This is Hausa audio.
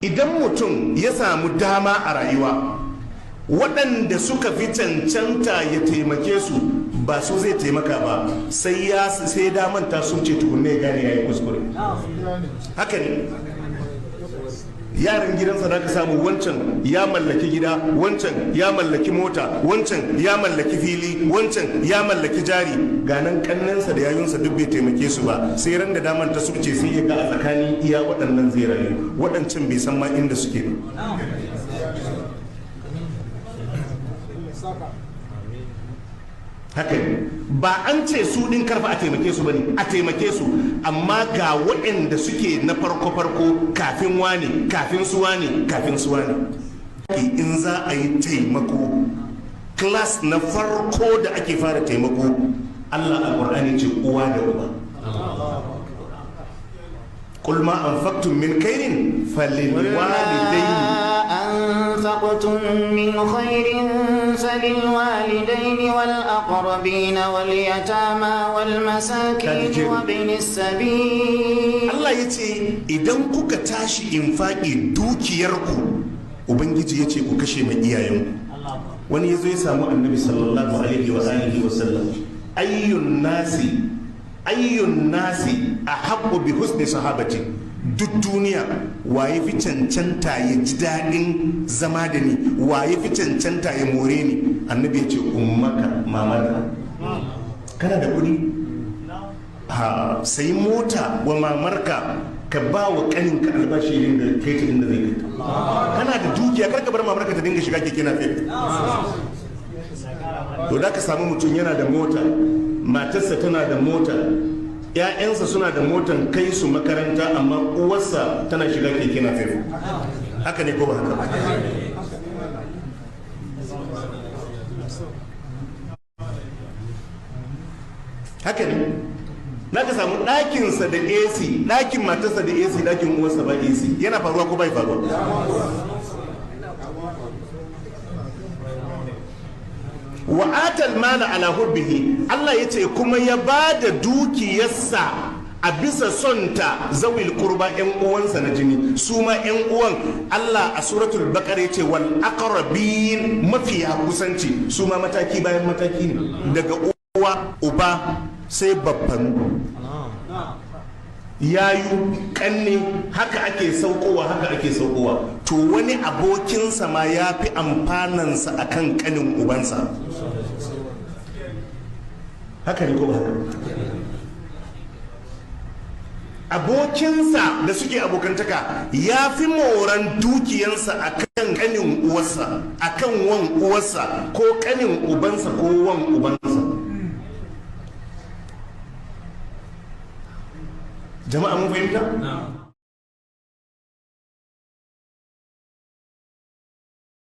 idan mutum ya samu dama a rayuwa, waɗanda suka fi cancanta ya taimake su ba su zai taimaka ba, sai damanta sun ce tukunne gane ya yi kuskure. Haka ne, yaran gidansa da ka samu wancan ya mallaki gida, wancan ya mallaki mota, wancan ya mallaki fili, wancan ya mallaki jari, ganan kannansa da yayunsa duk bai taimake su ba, sai ran da damanta su ce sai ya ga a tsakanin iya waɗannan zai rayu, waɗancan bai san ma inda suke ba. Haka ne, ba an ce su ɗin karfa a taimake su bane, a taimake su, amma ga waɗanda suke na farko kafin wane, kafin su wane, kafin su wane. In za a yi taimako, class na farko da ake fara taimako, Allah a Qur'ani ce uwa da uba. قل ما أنفقتم من خير فللوالدين أنفقتم من خير فللوالدين والأقربين واليتامى والمساكين وابن السبيل. الله يتي إذن كوكا تاشي إنفاقي دوكياركو Ubangiji ya ce ku kashe mai iyayenku. Wani ya zo ya samu annabi sallallahu alaihi wa alihi wa sallam, ayyun nasi a haɓɓo bi husni sahabati, duk duniya waye fi cancanta ya ji daɗin zama da ni, waye fi cancanta ya more ni. Annabi ya ce ummaka, mamarka. Kana da kuɗi? Sai mota wa mamarka, ka ba wa ƙaninka albashi inda kai ta inda zai kai. Kana da dukiya, kar ka bar mamarka ta dinga shiga keke na fe. To da ka samu mutum yana da mota, matarsa tana da mota, ‘ya'yansa suna da motan kai su makaranta, amma uwarsa tana shiga keke na fe. Haka ne ko ba haka? Haka ne. Na ka samu ɗakinsa da AC, ɗakin matarsa da AC, ɗakin uwarsa ba AC. Yana faruwa ko bai faruwa? Wa atal mala ala hubbihi, Allah ya ce kuma ya ba da dukiyarsa a bisa sonta zawil kurba, yan uwansa na jini, su ma yan uwan. Allah a suratul baqara ya ce wal aqrabin, mafiya kusanci, su ma mataki bayan mataki ne, daga uwa uba sai babban yayu kanne, haka ake saukowa. To wani abokinsa ma ya fi amfanansa akan kanin ubansa. Haka ne ko ba haka? Abokinsa da suke abokantaka ya fi moran dukiyansa akan kanin uwarsa, akan wan uwarsa, ko kanin ubansa ko wan ubansa. Jama'a mun fahimta?